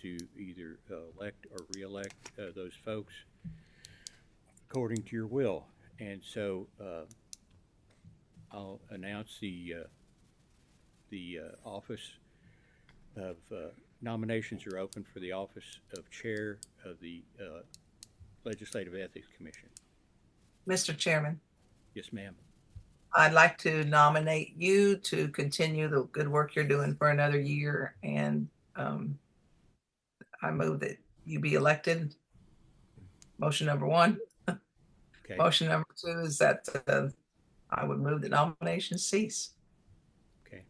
to either elect or re-elect those folks according to your will. And so I'll announce the office of nominations are open for the office of chair of the Legislative Ethics Commission. Mr. Chairman, Yes, ma'am. I'd like to nominate you to continue the good work you're doing for another year. And I move that you be elected. Motion number one. Okay. Motion number two is that I would move the nomination cease. Okay.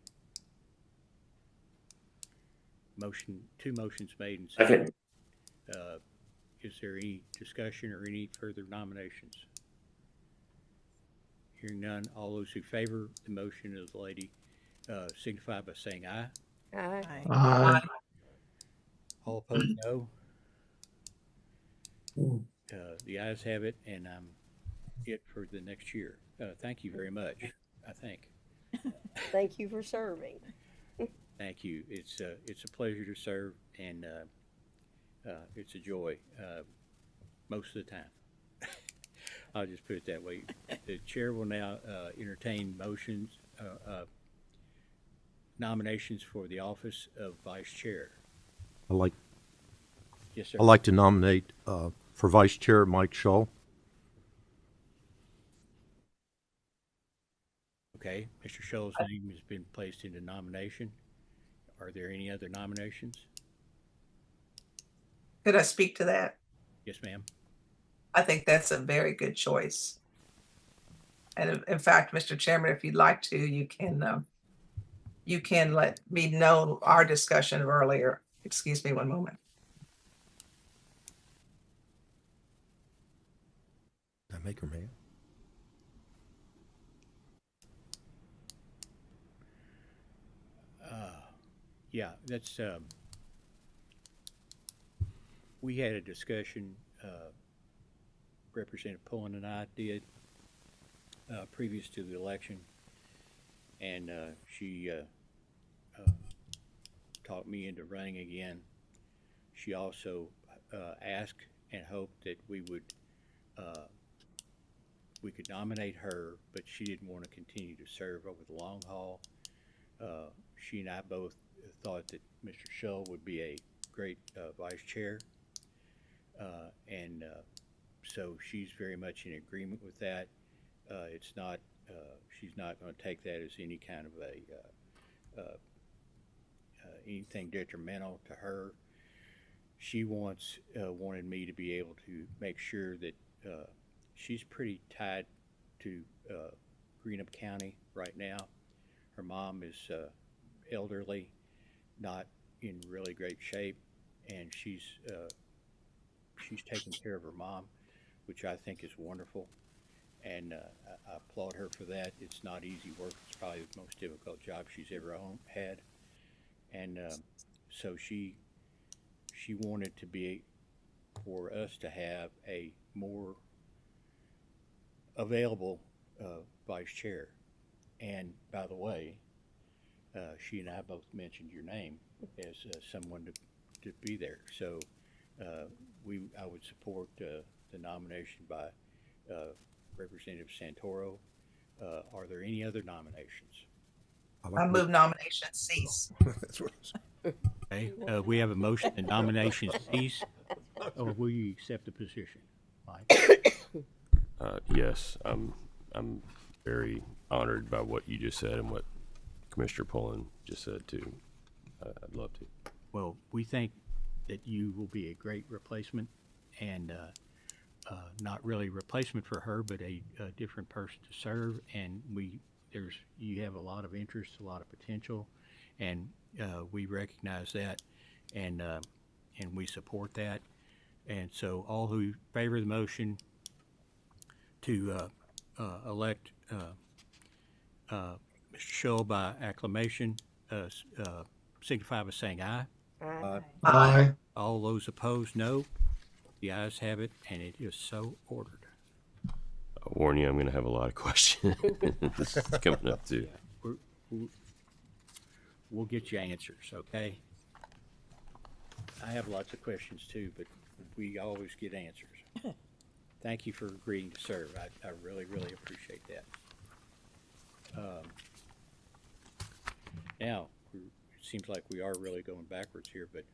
Two motions made and Second. Is there any discussion or any further nominations? Hearing none, all those who favor the motion of the lady signify by saying aye. Aye. Aye. All opposed, no. The ayes have it, and I'm it for the next year. Thank you very much, I think. Thank you for serving. Thank you. It's a pleasure to serve, and it's a joy most of the time. I'll just put it that way. The chair will now entertain motions, nominations for the office of vice chair. Yes, sir. I'd like to nominate for Vice Chair Mike Shull. Okay, Mr. Shull's name has been placed into nomination. Are there any other nominations? Could I speak to that? Yes, ma'am. I think that's a very good choice. And in fact, Mr. Chairman, if you'd like to, you can let me know our discussion earlier. Excuse me one moment. Did I make her mad? Yeah, that's, we had a discussion, Representative Pullen and I did, previous to the election, and she talked me into running again. She also asked and hoped that we could nominate her, but she didn't want to continue to serve over the long haul. She and I both thought that Mr. Shull would be a great vice chair, and so she's very much in agreement with that. It's not, she's not going to take that as any kind of anything detrimental to her. She wanted me to be able to make sure that she's pretty tied to Greenup County right now. Her mom is elderly, not in really great shape, and she's taking care of her mom, which I think is wonderful, and I applaud her for that. It's not easy work. It's probably the most difficult job she's ever had, and so she wanted to be for us to have a more available vice chair. And by the way, she and I both mentioned your name as someone to be there. So I would support the nomination by Representative Santoro. Are there any other nominations? I move nomination cease. That's what Okay, we have a motion and nomination cease. Or will you accept the position, Mike? Yes, I'm very honored by what you just said and what Commissioner Pullen just said too. I'd love to. Well, we think that you will be a great replacement, and not really replacement for her, but a different person to serve. And you have a lot of interest, a lot of potential, and we recognize that, and we support that. And so, all who favor the motion to elect Mr. Shull by acclamation, signify by saying aye. Aye. Aye. All those opposed, no. The ayes have it, and it is so ordered. I'll warn you, I'm going to have a lot of questions. This is coming up too. We'll get you answers, okay? I have lots of questions too, but we always get answers. Thank you for agreeing to serve. I really, really appreciate that. Now, it seems like we are really going backwards here, but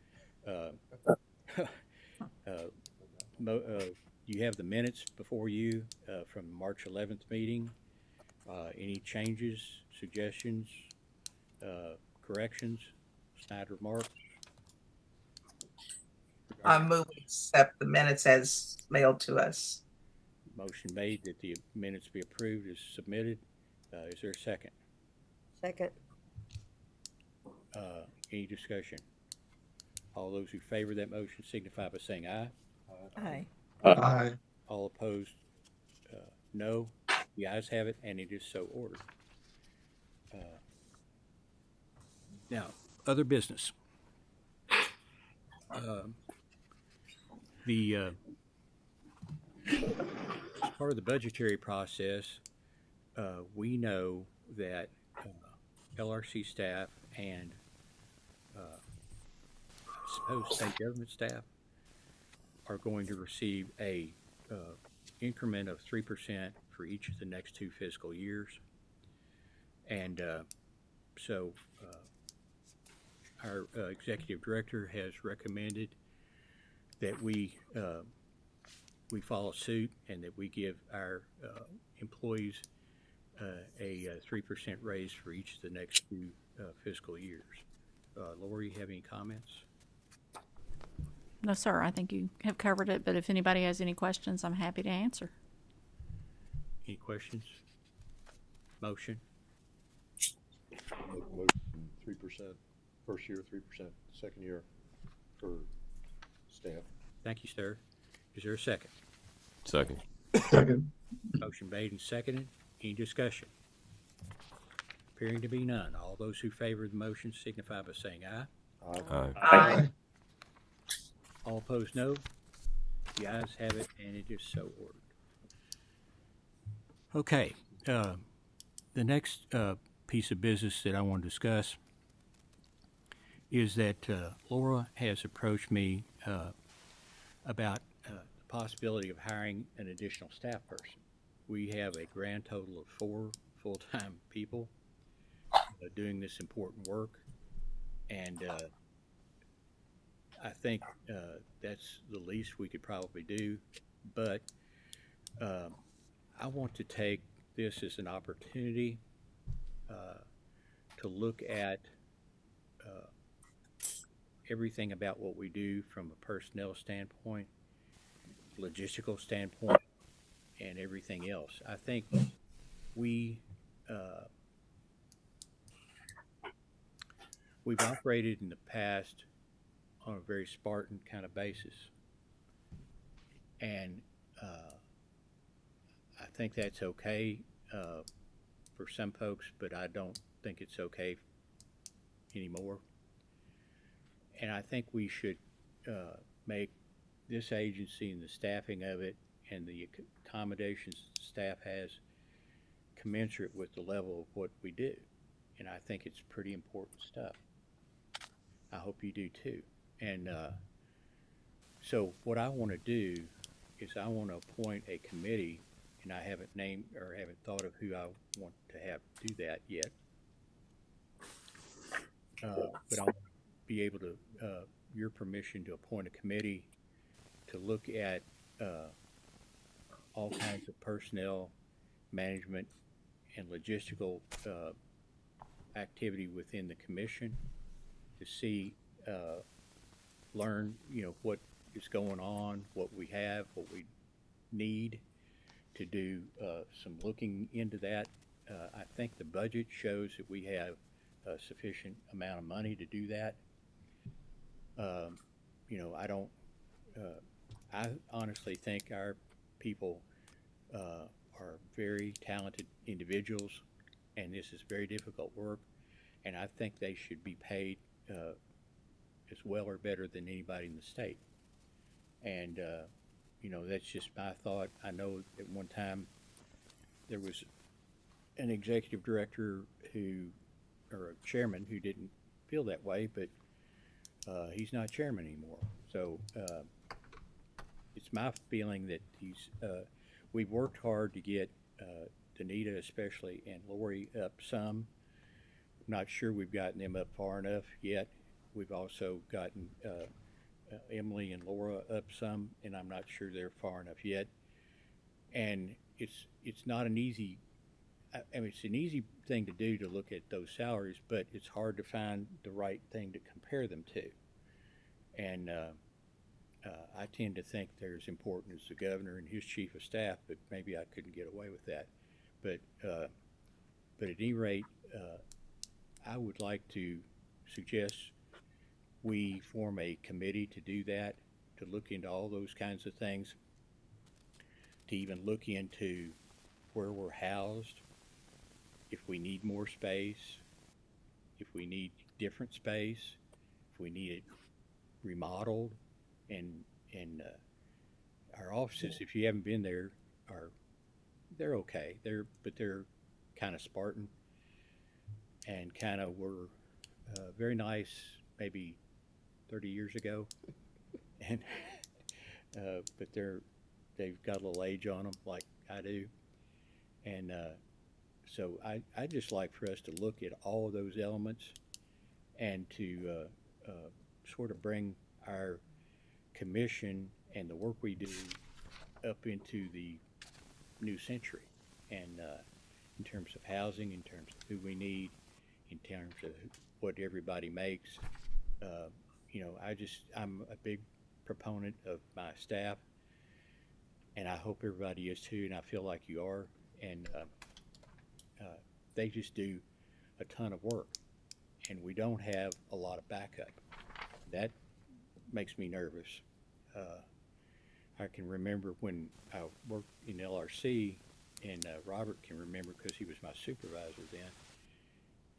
you have the minutes before you from the March 11th meeting. Any changes, suggestions, corrections, snide remarks? I move we accept the minutes as mailed to us. Motion made that the minutes be approved as submitted. Is there a second? Second. Any discussion? All those who favor that motion signify by saying aye. Aye. Aye. All opposed, no. The ayes have it, and it is so ordered. Now, other business. As part of the budgetary process, we know that LRC staff and I suppose state government staff are going to receive a increment of 3% for each of the next 2 fiscal years. And so our executive director has recommended that we follow suit and that we give our employees a 3% raise for each of the next 2 fiscal years. Lori, you have any comments? No, sir. I think you have covered it, but if anybody has any questions, I'm happy to answer. Any questions? Motion? Motion 3%, first year 3%, second year for staff. Thank you, sir. Is there a second? Second. Second. Motion made and seconded. Any discussion? Appearing to be none. All those who favor the motion signify by saying aye. Aye. Aye. All opposed, no. The ayes have it, and it is so ordered. Okay, the next piece of business that I want to discuss is that Laura has approached me about the possibility of hiring an additional staff person. We have a grand total of 4 full-time people doing this important work, and I think that's the least we could probably do, but I want to take this as an opportunity to look at everything about what we do from a personnel standpoint, logistical standpoint, and everything else. I think we've operated in the past on a very Spartan kind of basis. And I think that's okay for some folks, but I don't think it's okay anymore. And I think we should make this agency and the staffing of it and the accommodations the staff has commensurate with the level of what we do. And I think it's pretty important stuff. I hope you do too. And so what I want to do is I want to appoint a committee, and I haven't named or haven't thought of who I want to have do that yet. But I want to be able to, your permission to appoint a committee to look at all kinds of personnel management and logistical activity within the commission to see, learn, what is going on, what we have, what we need to do some looking into that. I think the budget shows that we have a sufficient amount of money to do that. I honestly think our people are very talented individuals, and this is very difficult work, and I think they should be paid as well or better than anybody in the state. And that's just my thought. I know at one time there was an executive director or a chairman who didn't feel that way, but he's not chairman anymore. So it's my feeling that we've worked hard to get Danita especially and Lori up some. Not sure we've gotten them up far enough yet. We've also gotten Emily and Laura up some, and I'm not sure they're far enough yet. And it's not an easy. I mean, it's an easy thing to do to look at those salaries, but it's hard to find the right thing to compare them to. And I tend to think they're as important as the governor and his chief of staff, but maybe I couldn't get away with that. But at any rate, I would like to suggest we form a committee to do that, to look into all those kinds of things, to even look into where we're housed, if we need more space, if we need different space, if we need it remodeled, and our offices, if you haven't been there, they're okay. But they're kind of Spartan and kind of were very nice maybe 30 years ago, and but they've got a little age on them like I do, and so I just like for us to look at all of those elements and to sort of bring our commission and the work we do up into the new century, and in terms of housing, in terms of who we need, in terms of what everybody makes. I'm a big proponent of my staff, and I hope everybody is too, and I feel like you are, and they just do a ton of work, and we don't have a lot of backup. That makes me nervous. I can remember when I worked in LRC, and Robert can remember because he was my supervisor then,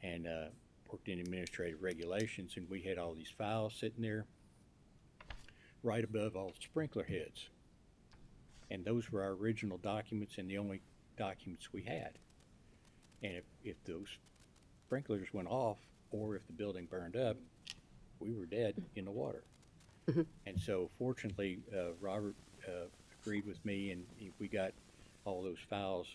and worked in administrative regulations, and we had all these files sitting there right above all the sprinkler heads. And those were our original documents and the only documents we had. And if those sprinklers went off or if the building burned up, we were dead in the water. And so fortunately, Robert agreed with me, and we got all those files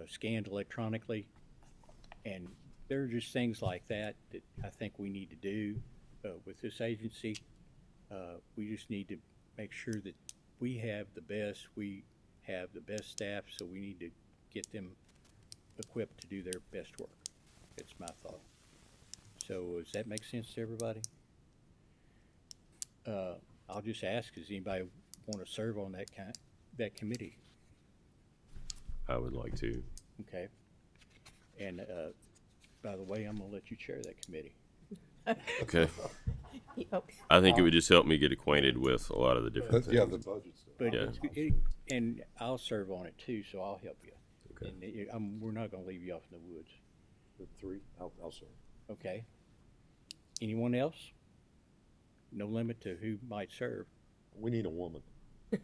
scanned electronically. And there are just things like that that I think we need to do with this agency. We just need to make sure that we have the best staff, so we need to get them equipped to do their best work. It's my thought. So does that make sense to everybody? I'll just ask, does anybody want to serve on that committee? I would like to. Okay. And by the way, I'm gonna let you chair that committee. Okay. Yep. I think it would just help me get acquainted with a lot of the different Yeah, things. the budget stuff. But Yeah. and I'll serve on it too, so I'll help you. Okay. And we're not gonna leave you off in the woods. The three, I'll serve. Okay. Anyone else? No limit to who might serve. We need a woman. You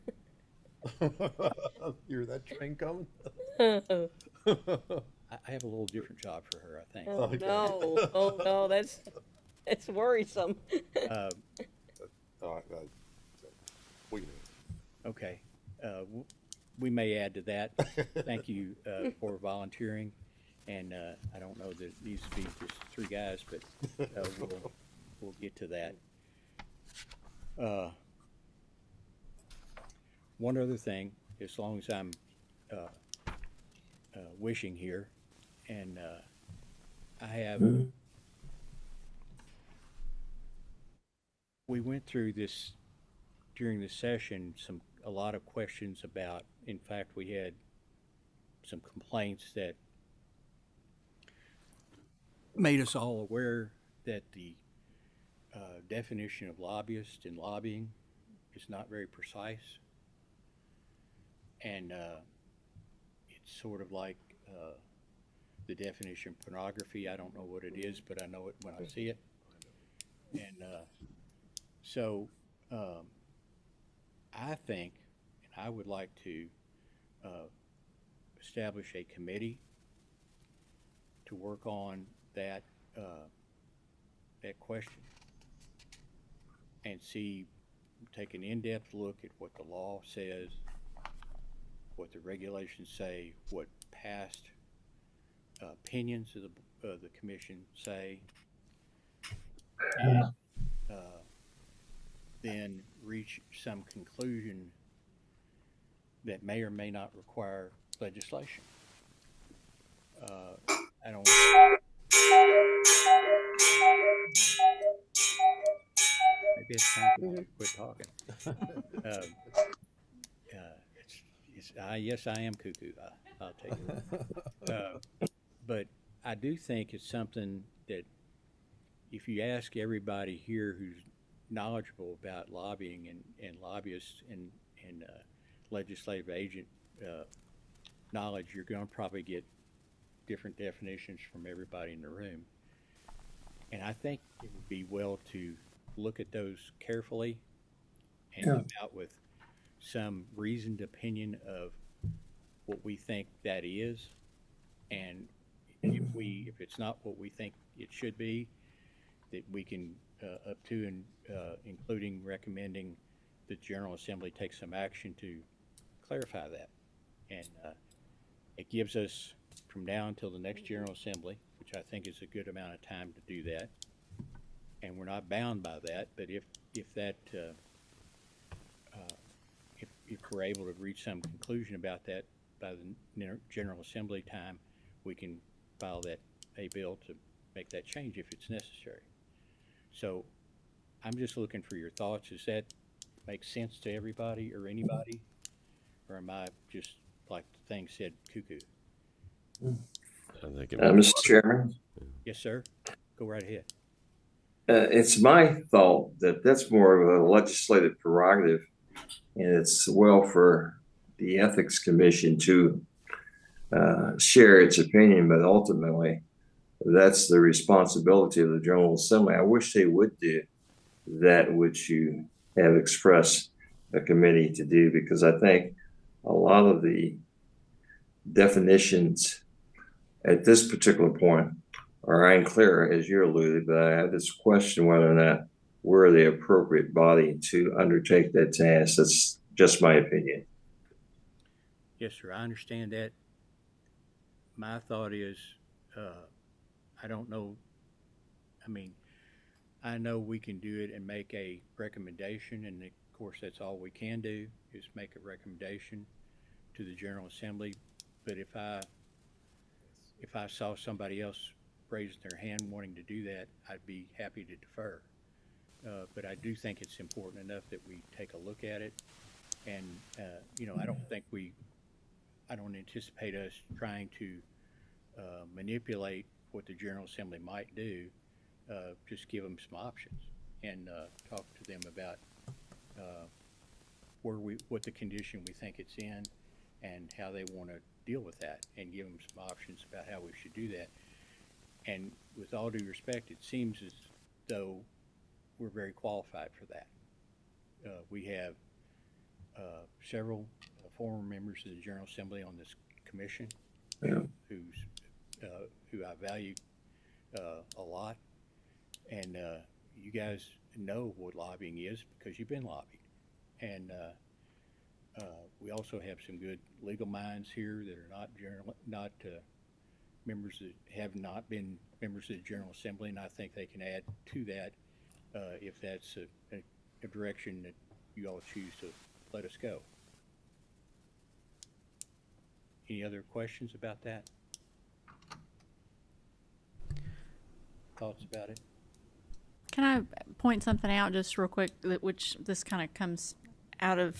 hear that train coming? Oh, I have a little different job for her, I think. Okay. no. Oh, no, that's worrisome. Uh, All right, so we can. okay. We may add to that. Thank you for volunteering. And I don't know that it needs to be just three guys, but we'll get to that. One other thing, as long as I'm wishing here, and I have, we went through this during the session, a lot of questions about, in fact, we had some complaints that made us all aware that the definition of lobbyist and lobbying is not very precise. And it's sort of like the definition of pornography. I don't know what it is, but I know it when I see it. And so I think, and I would like to establish a committee to work on that, that question and take an in-depth look at what the law says, what the regulations say, what past opinions of the commission say, and then reach some conclusion that may or may not require legislation. I don't. Maybe it's time for me to quit talking. Yes, I am cuckoo. I'll take it. But I do think it's something that if you ask everybody here who's knowledgeable about lobbying and lobbyists and legislative agent knowledge, you're going to probably get different definitions from everybody in the room. And I think it would be well to look at those carefully and come out with some reasoned opinion of what we think that is. And if it's not what we think it should be, that we can up to and including recommending the General Assembly take some action to clarify that. And it gives us from now until the next General Assembly, which I think is a good amount of time to do that. And we're not bound by that, but if we're able to reach some conclusion about that by the General Assembly time, we can file a bill to make that change if it's necessary. So I'm just looking for your thoughts. Does that make sense to everybody or anybody? Or am I just, like the thing said, cuckoo? I think it Mr. Chairman, Yes, sir. Go right ahead. it's my thought that that's more of a legislative prerogative, and it's well for the Ethics Commission to share its opinion, but ultimately that's the responsibility of the General Assembly. I wish they would do that which you have expressed a committee to do, because I think a lot of the definitions at this particular point are unclear, as you alluded, but I have this question whether or not we're the appropriate body to undertake that task. That's just my opinion. Yes, sir. I understand that. My thought is, I don't know. I mean, I know we can do it and make a recommendation, and of course, that's all we can do is make a recommendation to the General Assembly. But if I saw somebody else raising their hand wanting to do that, I'd be happy to defer. But I do think it's important enough that we take a look at it. And, I don't anticipate us trying to manipulate what the General Assembly might do. Just give them some options and talk to them about what the condition we think it's in and how they want to deal with that, and give them some options about how we should do that. And with all due respect, it seems as though we're very qualified for that. We have several former members of the General Assembly on this commission, who I value a lot, and you guys know what lobbying is because you've been lobbying. And we also have some good legal minds here that are not members that have not been members of the General Assembly, and I think they can add to that if that's a direction that you all choose to let us go. Any other questions about that? Thoughts about it? Can I point something out just real quick, which this kind of comes out of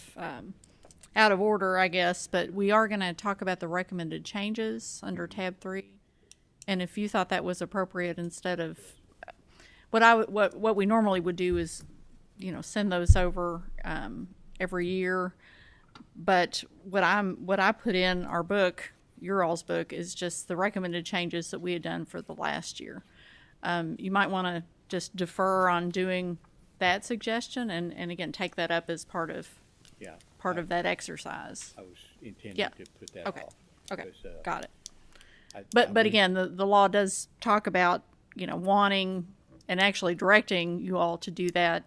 order, I guess, but we are going to talk about the recommended changes under tab 3. And if you thought that was appropriate, instead of what we normally would do is, send those over every year. But what I put in our book, your all's book, is just the recommended changes that we had done for the last year. You might want to just defer on doing that suggestion and again, take that up as part of that exercise. I was intending Yeah. to put that Okay. off. Okay. Because, Got it. But would- again, the law does talk about, wanting and actually directing you all to do that,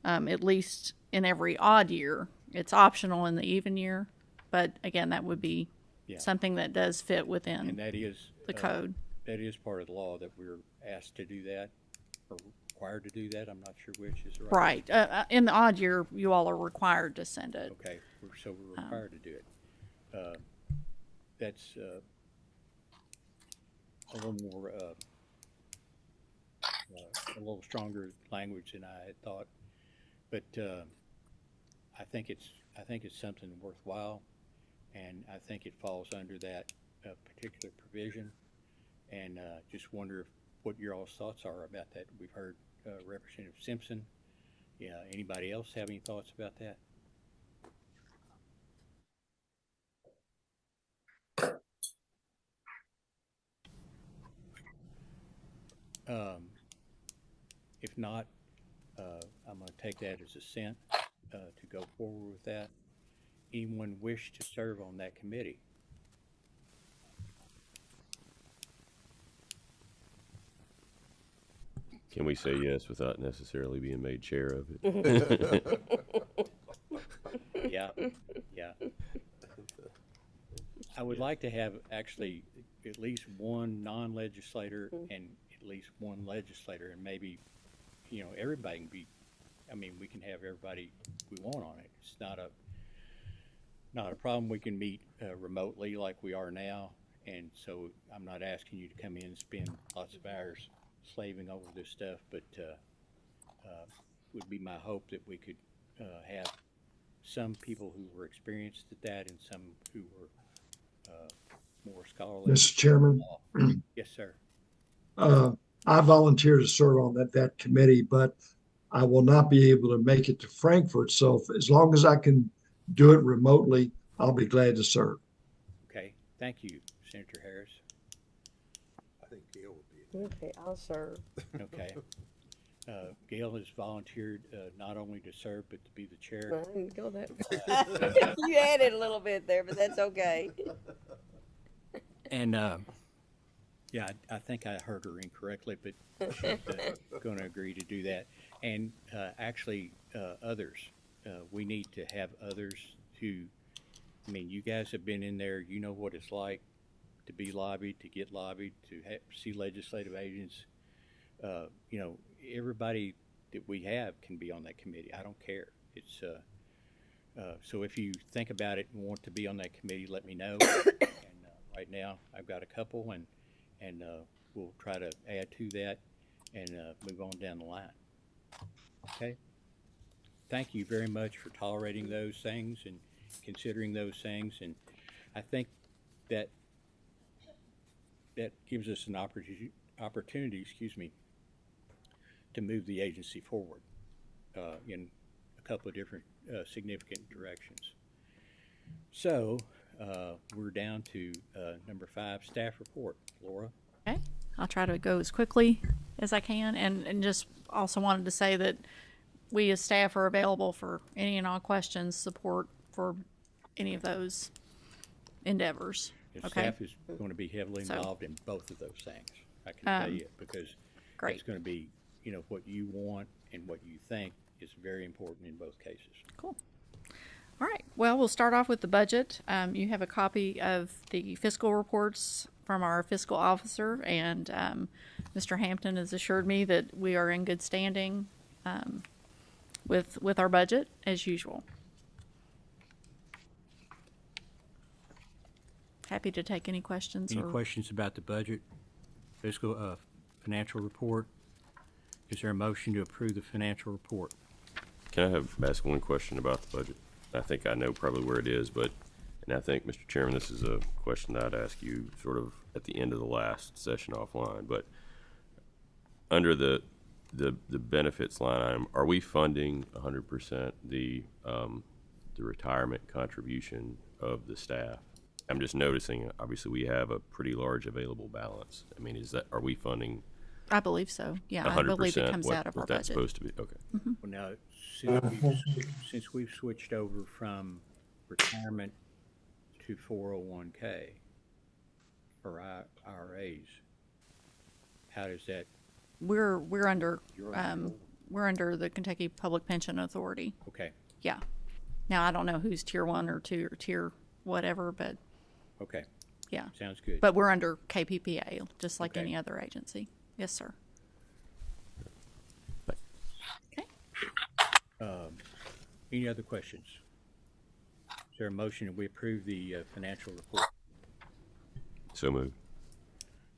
at least in every odd year. It's optional in the even year, but again, that would be Yeah. something that does fit And within that is. the code. That is part of the law that we're asked to do that, or required to do that. I'm not sure which is the right. Right. In the odd year, you all are required to send it. Okay, so we're required to do it. That's a little more, a little stronger language than I had thought. But I think it's something worthwhile, and I think it falls under that particular provision. And just wonder what your all's thoughts are about that. We've heard Representative Simpson. Yeah, anybody else have any thoughts about that? If not, I'm going to take that as assent to go forward with that. Anyone wish to serve on that committee? Can we say yes without necessarily being made chair of it? Yeah, yeah. I would like to have actually at least one non-legislator and at least one legislator, and maybe, everybody can be, we can have everybody we want on it. It's not a problem. We can meet remotely like we are now, and so I'm not asking you to come in and spend lots of hours slaving over this stuff, but would be my hope that we could have some people who were experienced at that and some who were more scholarly. Mr. Chairman, Yes, sir. I volunteer to serve on that committee, but I will not be able to make it to Frankfurt. So as long as I can do it remotely, I'll be glad to serve. Okay, thank you, Senator Harris. I think Gail would be. Okay, I'll serve. Okay. Gail has volunteered not only to serve, but to be the chair. I didn't go that. You added a little bit there, but that's okay. And, yeah, I think I heard her incorrectly, but she's going to agree to do that. And actually, others, we need to have others who, you guys have been in there, you know what it's like to be lobbied, to get lobbied, to see legislative agents. Everybody that we have can be on that committee. I don't care. It's so if you think about it and want to be on that committee, let me know. And right now, I've got a couple, and we'll try to add to that and move on down the line. Okay. Thank you very much for tolerating those things and considering those things, and I think that gives us an opportunity, to move the agency forward in a couple of different significant directions. So we're down to number 5, staff report. Laura? Okay. I'll try to go as quickly as I can, and just also wanted to say that we as staff are available for any and all questions, support for any of those endeavors. If Okay. staff is going to be heavily So- involved in both of those things, I can tell you, because Great. it's going to be, what you want and what you think is very important in both cases. Cool. All right. Well, we'll start off with the budget. You have a copy of the fiscal reports from our fiscal officer, and Mr. Hampton has assured me that we are in good standing with our budget as usual. Happy to take any questions. Any or questions about the budget, fiscal, financial report? Is there a motion to approve the financial report? Can I ask one question about the budget? I think I know probably where it is, and I think, Mr. Chairman, this is a question that I'd ask you sort of at the end of the last session offline, but under the benefits line item, are we funding 100% the retirement contribution of the staff? I'm just noticing, obviously, we have a pretty large available balance. Are we funding I believe so. Yeah, 100% I believe it comes out of our what that's budget. supposed to be? Okay. Well, now, since we've switched over from retirement to 401k, for IRAs. How does that, We're under, You're under- we're under the Kentucky Public Pension Authority. okay, Yeah. Now, I don't know who's tier 1 or 2 or tier whatever, but okay, yeah. sounds good. But we're under KPPA, just like Okay. any other agency. Yes, sir. Okay. Any other questions? Is there a motion that we approve the financial report? So moved.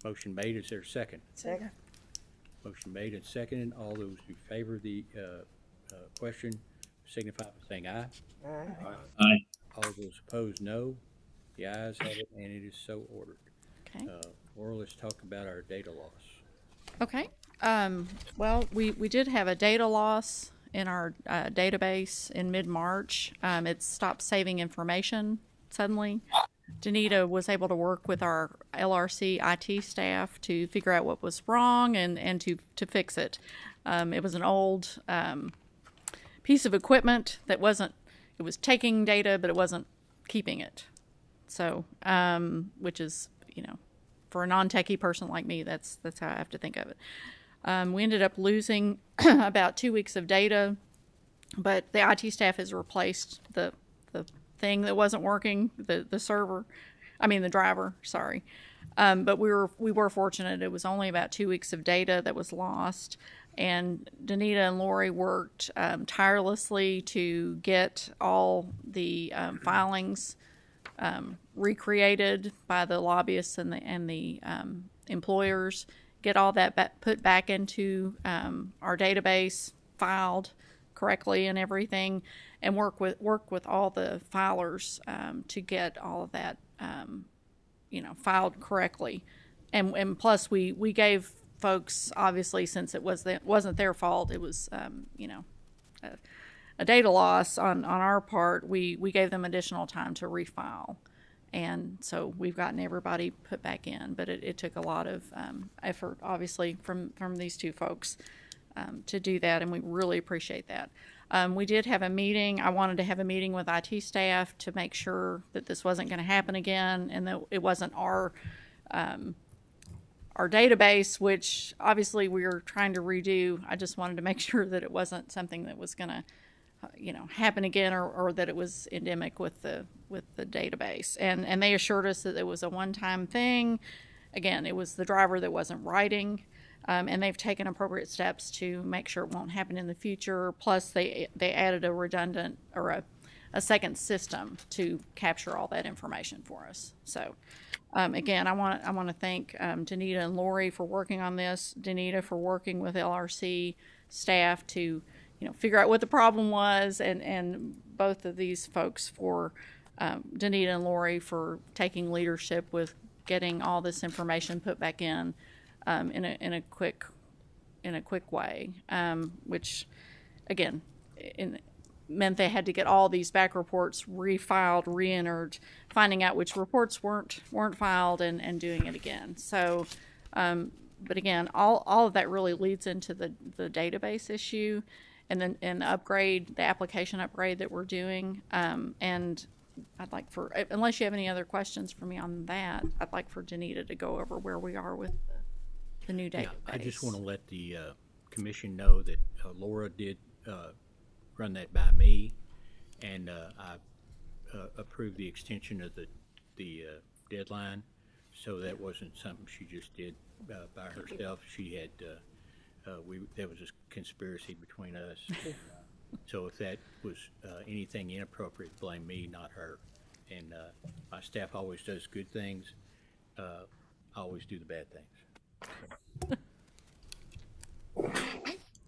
Motion made, is there a second? Second. Motion made and seconded. All those who favor the question signify by saying aye. Aye. All those opposed, no. The ayes have it, and it is so ordered. Okay. Laura, let's talk about our data loss. Okay. Well, we did have a data loss in our database in mid-March. It stopped saving information suddenly. Danita was able to work with our LRC IT staff to figure out what was wrong and to fix it. It was an old piece of equipment that it was taking data, but it wasn't keeping it. So, which is, for a non-techie person like me, that's how I have to think of it. We ended up losing about 2 weeks of data, but the IT staff has replaced the thing that wasn't working, the driver, sorry. But we were fortunate. It was only about 2 weeks of data that was lost. And Danita and Lori worked tirelessly to get all the filings recreated by the lobbyists and the employers, get all that put back into our database, filed correctly and everything, and work with all the filers to get all of that filed correctly. And plus we gave folks, obviously, since it wasn't their fault, it was a data loss on our part, we gave them additional time to refile. And so we've gotten everybody put back in, but it took a lot of effort, obviously, from these two folks to do that, and we really appreciate that. We did have a meeting. I wanted to have a meeting with IT staff to make sure that this wasn't going to happen again, and that it wasn't our database, which obviously we were trying to redo. I just wanted to make sure that it wasn't something that was going to happen again, or that it was endemic with the database. And they assured us that it was a one-time thing. Again, it was the driver that wasn't writing, and they've taken appropriate steps to make sure it won't happen in the future. Plus, they added a redundant or a second system to capture all that information for us. So, again, I want to thank Danita and Lori for working on this. Danita for working with LRC staff to figure out what the problem was, and both of these folks for Danita and Lori for taking leadership with getting all this information put back in a quick way, which again meant they had to get all these back reports refiled, re-entered, finding out which reports weren't filed, and doing it again. So, but again, all of that really leads into the database issue. And then the application upgrade that we're doing. And I'd like unless you have any other questions for me on that, I'd like for Danita to go over where we are with the new database. Yeah, I just want to let the commission know that Laura did run that by me, and I approved the extension of the deadline. So that wasn't something she just did by herself. She had there was a conspiracy between us. So if that was anything inappropriate, blame me, not her. And my staff always does good things. I always do the bad things.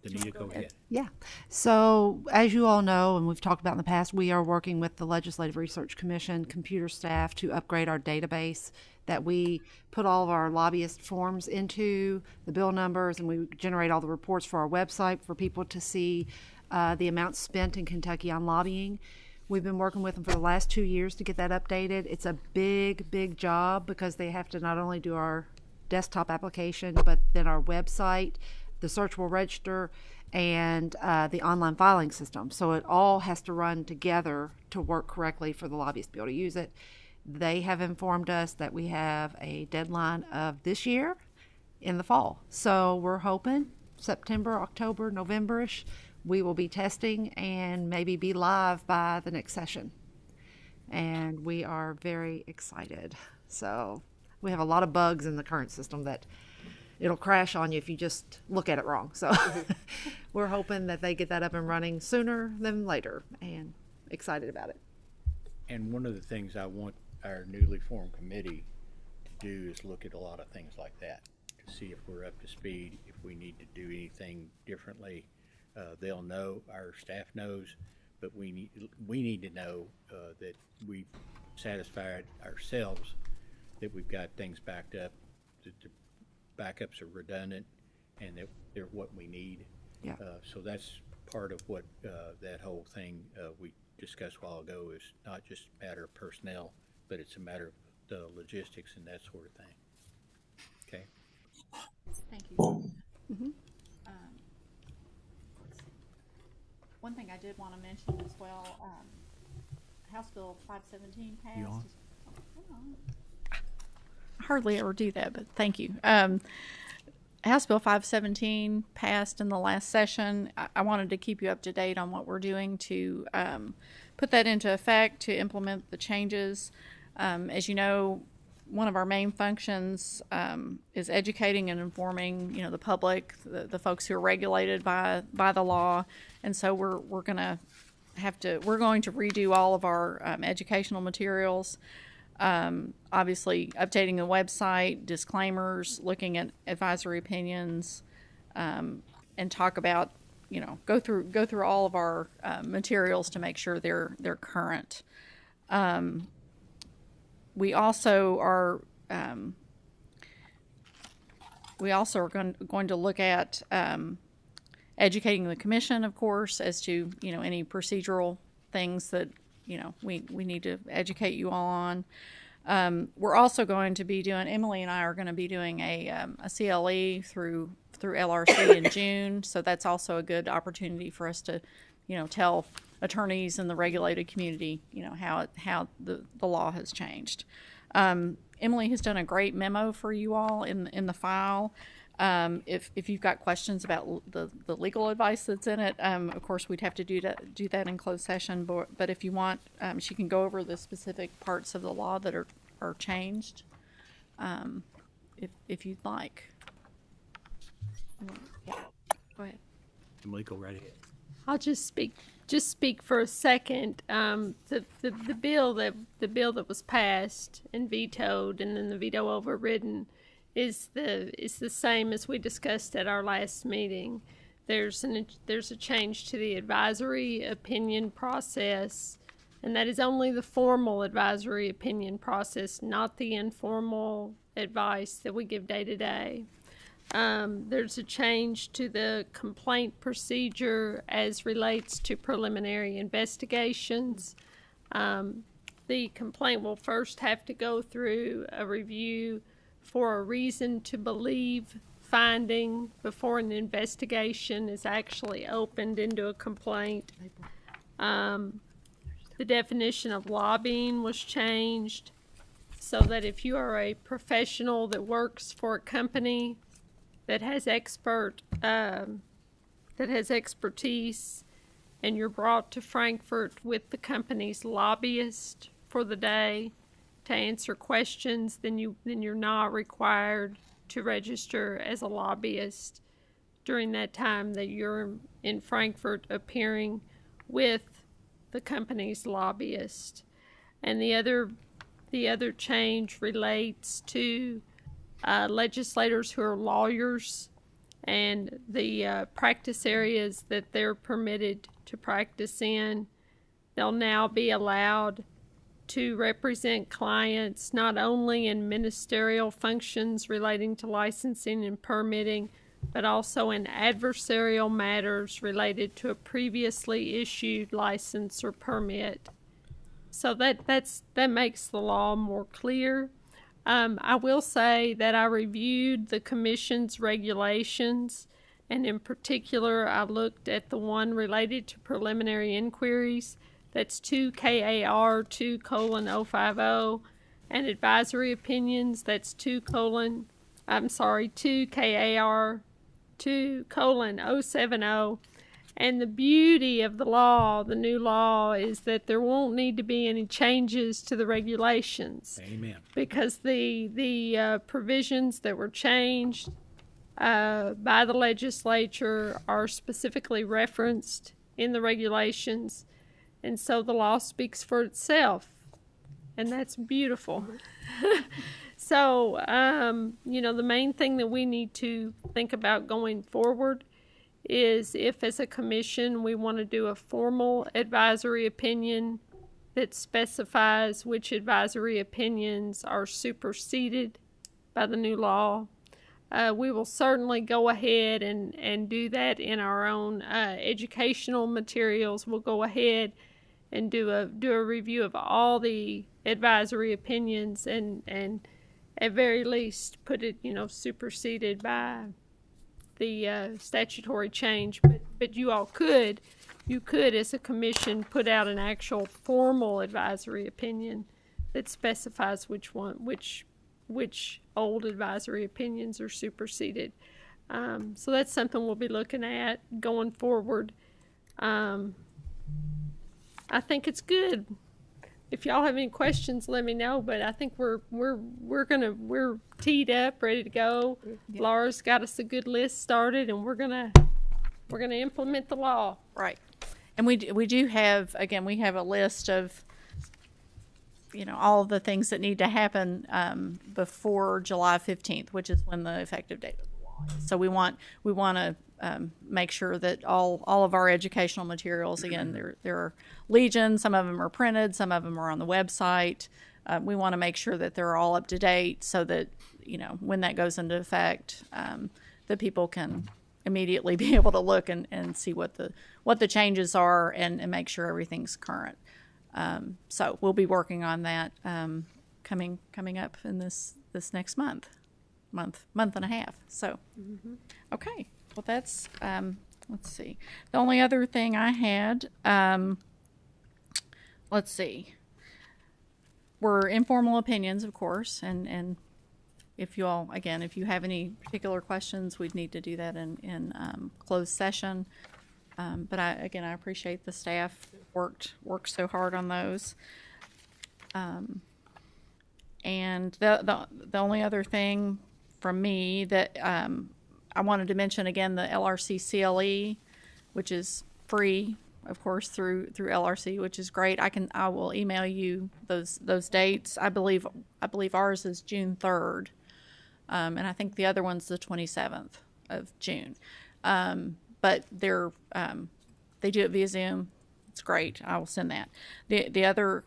Danita, go ahead. Yeah. So, as you all know, and we've talked about in the past, we are working with the Legislative Research Commission computer staff to upgrade our database that we put all of our lobbyist forms into, the bill numbers, and we generate all the reports for our website for people to see the amounts spent in Kentucky on lobbying. We've been working with them for the last 2 years to get that updated. It's a big, big job because they have to not only do our desktop application, but then our website, the searchable register, and the online filing system. So it all has to run together to work correctly for the lobbyists to be able to use it. They have informed us that we have a deadline of this year in the fall. So we're hoping September, October, November-ish, we will be testing and maybe be live by the next session. And we are very excited. So we have a lot of bugs in the current system that it'll crash on you if you just look at it wrong. So we're hoping that they get that up and running sooner than later, and excited about it. And one of the things I want our newly formed committee to do is look at a lot of things like that, to see if we're up to speed, if we need to do anything differently. They'll know, our staff knows, but we need to know that we've satisfied ourselves that we've got things backed up, that the backups are redundant, and that they're what we need. Yeah. So that's part of what that whole thing we discussed a while ago is not just a matter of personnel, but it's a matter of the logistics and that sort of thing. Okay. Thank you. One thing I did want to mention as well, House Bill 517 passed. You on? I hardly ever do that, but thank you. House Bill 517 passed in the last session. I wanted to keep you up to date on what we're doing to put that into effect, to implement the changes. As you know, one of our main functions is educating and informing, the public, the folks who are regulated by the law, and so we're going to redo all of our educational materials. Obviously, updating the website, disclaimers, looking at advisory opinions, and talk about, go through all of our materials to make sure they're current. We also are going to look at educating the commission, of course, as to any procedural things that we need to educate you all on. We're also going to be doing, Emily and I are going to be doing a CLE through LRC in June, so that's also a good opportunity for us to tell attorneys in the regulated community how the law has changed. Emily has done a great memo for you all in the file. If you've got questions about the legal advice that's in it, of course we'd have to do that in closed session. But if you want, she can go over the specific parts of the law that are changed, if you'd like. Yeah, go ahead. Emily, go right ahead. I'll just speak for a second. The bill that was passed and vetoed, and then the veto overridden, is the same as we discussed at our last meeting. There's a change to the advisory opinion process, and that is only the formal advisory opinion process, not the informal advice that we give day to day. There's a change to the complaint procedure as relates to preliminary investigations. The complaint will first have to go through a review for a reason to believe finding before an investigation is actually opened into a complaint. The definition of lobbying was changed so that if you are a professional that works for a company that has expertise and you're brought to Frankfort with the company's lobbyist for the day to answer questions, then you're not required to register as a lobbyist during that time that you're in Frankfort appearing with the company's lobbyist. And the other change relates to legislators who are lawyers and the practice areas that they're permitted to practice in. They'll now be allowed to represent clients not only in ministerial functions relating to licensing and permitting, but also in adversarial matters related to a previously issued license or permit. So that makes the law more clear. I will say that I reviewed the Commission's regulations, and in particular, I looked at the one related to preliminary inquiries. That's 2 KAR 2:050, and advisory opinions. That's 2KAR 2:070. And the beauty of the law, the new law, is that there won't need to be any changes to the regulations. Amen. Because the provisions that were changed by the legislature are specifically referenced in the regulations, and so the law speaks for itself, and that's beautiful. So, the main thing that we need to think about going forward is if, as a commission, we want to do a formal advisory opinion that specifies which advisory opinions are superseded by the new law. We will certainly go ahead and do that in our own educational materials. We'll go ahead and do a review of all the advisory opinions and at very least put it, superseded by the statutory change. But you all could, as a commission, put out an actual formal advisory opinion that specifies which old advisory opinions are superseded. So that's something we'll be looking at going forward. I think it's good. If y'all have any questions, let me know. But I think we're teed up, ready to go. Yeah. Laura's got us a good list started, and we're gonna implement the law. Right. And we do have, again, we have a list of, all of the things that need to happen before July 15th, which is when the effective date of the law is. So we want to make sure that all of our educational materials, again, there are legion, some of them are printed, some of them are on the website. We want to make sure that they're all up to date so that, when that goes into effect, that people can immediately be able to look and see what the changes are and make sure everything's current. So we'll be working on that coming up in this next month and a half. So, okay. Well, that's, let's see. The only other thing I had, let's see, were informal opinions, of course, and if you all, again, if you have any particular questions, we'd need to do that in closed session. But I appreciate the staff worked so hard on those. And the only other thing from me that I wanted to mention, again, the LRC CLE, which is free, of course, through LRC, which is great. I will email you those dates. I believe ours is June 3rd, and I think the other one's the 27th of June. But they do it via Zoom. It's great. I will send that. The other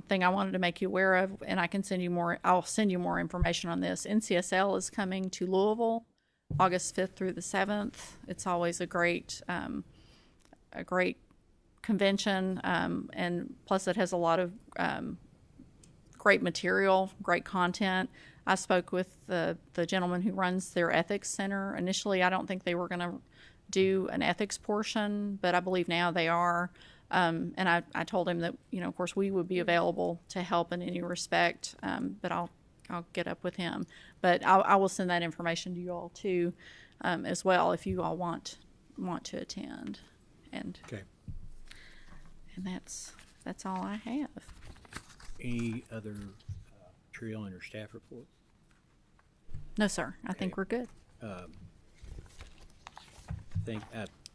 thing I wanted to make you aware of, and I can send you more. I'll send you more information on this. NCSL is coming to Louisville, August 5th through the 7th. It's always a great convention, and plus it has a lot of great material, great content. I spoke with the gentleman who runs their ethics center. Initially, I don't think they were going to do an ethics portion, but I believe now they are. And I told him that, of course, we would be available to help in any respect, but I'll get up with him. But I will send that information to you all too, as well, if you all want to attend. And okay. And that's all I have. Any other material on your staff report? No, sir. I think we're good.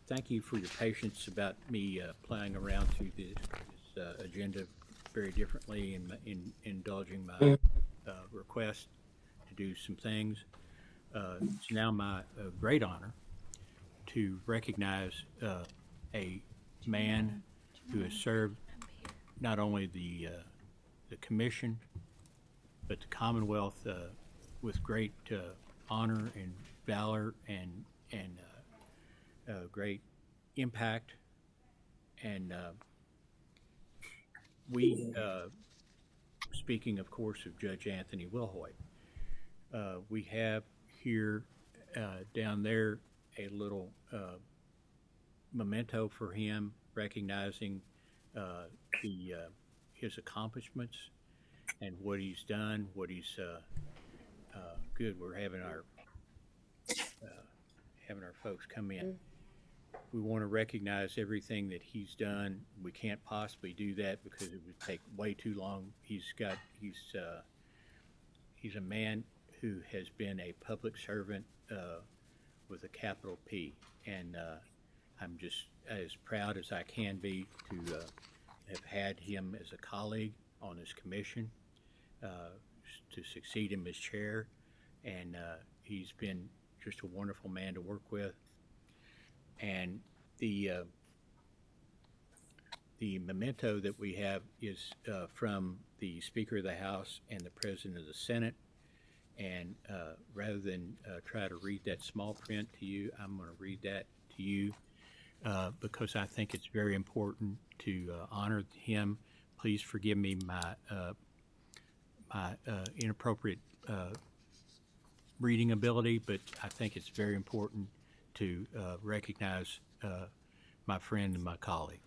Thank you for your patience about me playing around through this agenda very differently and indulging my request to do some things. It's now my great honor to recognize a man who has served not only the commission but the Commonwealth with great honor and valor and great impact. And we, speaking of course of Judge Anthony Wilhoit, we have here down there a little memento for him, recognizing his accomplishments and what he's done, what he's good. We're having our folks come in. We want to recognize everything that he's done. We can't possibly do that because it would take way too long. He's a man who has been a public servant with a capital P, and I'm just as proud as I can be to have had him as a colleague on this commission, to succeed him as chair, and he's been just a wonderful man to work with. And the memento that we have is from the Speaker of the House and the President of the Senate. And rather than try to read that small print to you, I'm going to read that to you because I think it's very important to honor him. Please forgive me my inappropriate reading ability, but I think it's very important to recognize my friend and my colleague.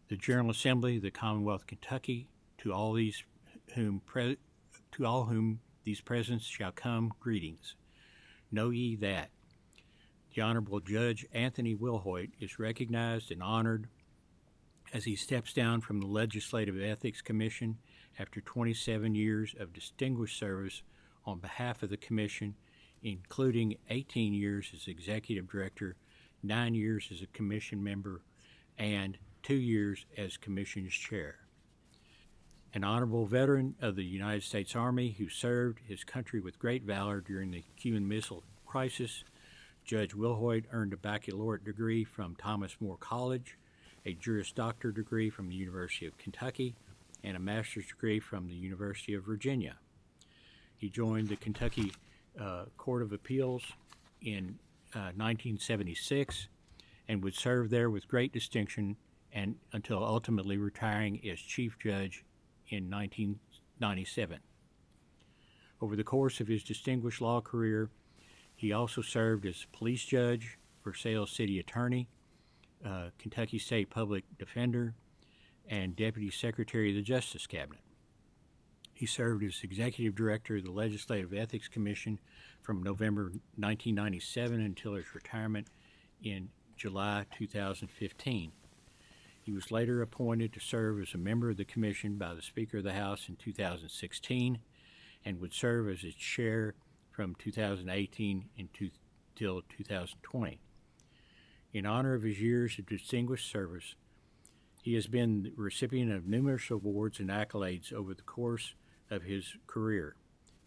The General Assembly of the Commonwealth of Kentucky, to all whom these presents shall come, greetings. Know ye that the Honorable Judge Anthony Wilhoit is recognized and honored as he steps down from the Legislative Ethics Commission after 27 years of distinguished service on behalf of the Commission, including 18 years as Executive Director, 9 years as a Commission member, and 2 years as Commission's Chair. An honorable veteran of the United States Army who served his country with great valor during the Cuban Missile Crisis, Judge Wilhoit earned a baccalaureate degree from Thomas More College, a Juris Doctor degree from the University of Kentucky, and a master's degree from the University of Virginia. He joined the Kentucky Court of Appeals in 1976 and would serve there with great distinction and until ultimately retiring as Chief Judge in 1997. Over the course of his distinguished law career, he also served as police judge, Versailles City Attorney, Kentucky State Public Defender, and Deputy Secretary of the Justice Cabinet. He served as Executive Director of the Legislative Ethics Commission from November 1997 until his retirement in July 2015. He was later appointed to serve as a member of the Commission by the Speaker of the House in 2016 and would serve as its chair from 2018 until 2020. In honor of his years of distinguished service, he has been the recipient of numerous awards and accolades over the course of his career,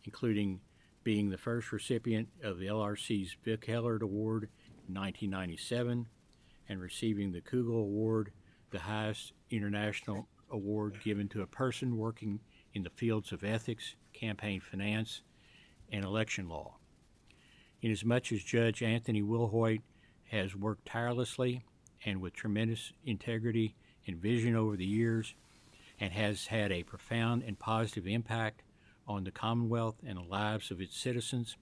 including being the first recipient of the LRC's Vic Hellard Award in 1997 and receiving the Kugel Award, the highest international award given to a person working in the fields of ethics, campaign finance, and election law. Inasmuch as Judge Anthony Wilhoit has worked tirelessly and with tremendous integrity and vision over the years and has had a profound and positive impact on the Commonwealth and the lives of its citizens,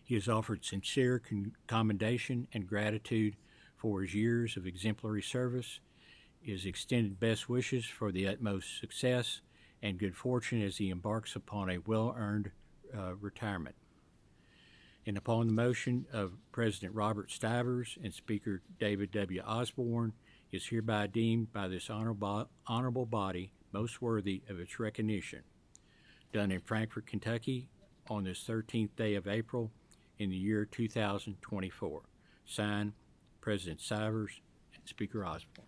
he has offered sincere commendation and gratitude for his years of exemplary service, his extended best wishes for the utmost success and good fortune as he embarks upon a well-earned retirement. And upon the motion of President Robert Stivers and Speaker David W. Osborne, is hereby deemed by this honorable body most worthy of its recognition. Done in Frankfort, Kentucky, on this 13th day of April in the year 2024. Signed, President Stivers and Speaker Osborne.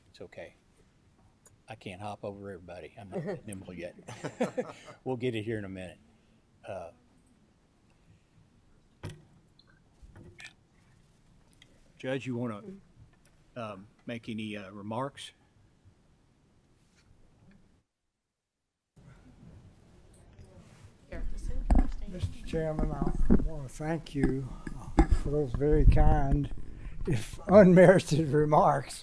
It's okay. I can't hop over everybody. I'm not that nimble yet. We'll get it here in a minute. Judge, you want to make any remarks? Mr. Chairman, I want to thank you for those very kind, if unmerited remarks.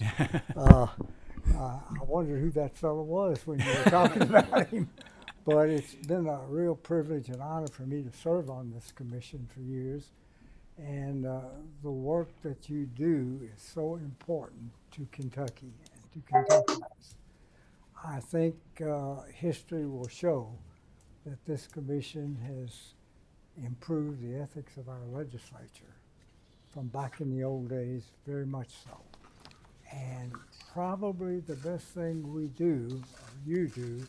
I wondered who that fellow was when you were talking about him. But it's been a real privilege and honor for me to serve on this commission for years. And the work that you do is so important to Kentucky and to Kentuckians. I think history will show that this commission has improved the ethics of our legislature from back in the old days, very much so. And probably the best thing we do, or you do,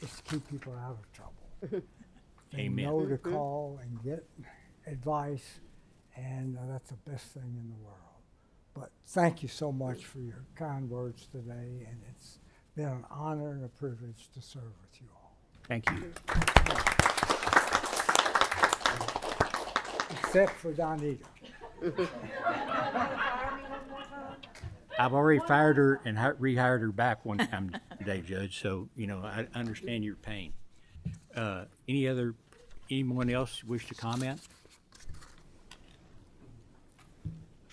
is to keep people out of trouble. They Amen. know to call and get advice, and that's the best thing in the world. But thank you so much for your kind words today, and it's been an honor and a privilege to serve with you all. Thank you. Except for Donita. I've already fired her and rehired her back one time today, Judge, so, you know, I understand your pain. Anyone else wish to comment?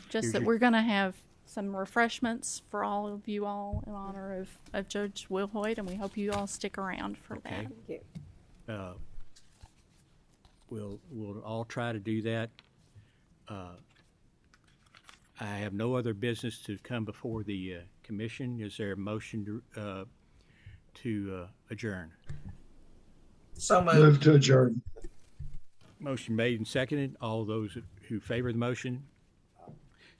Just Here's that your- we're going to have some refreshments for all of you all in honor of Judge Will Hoyt, and we hope you all stick around for Okay. that. Thank you. We'll all try to do that. I have no other business to come before the commission. Is there a motion to adjourn? So moved. Move to adjourn. Motion made and seconded. All those who favor the motion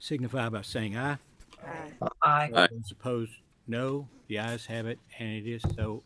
signify by saying aye. Aye. Those opposed, no. The ayes have it, and it is so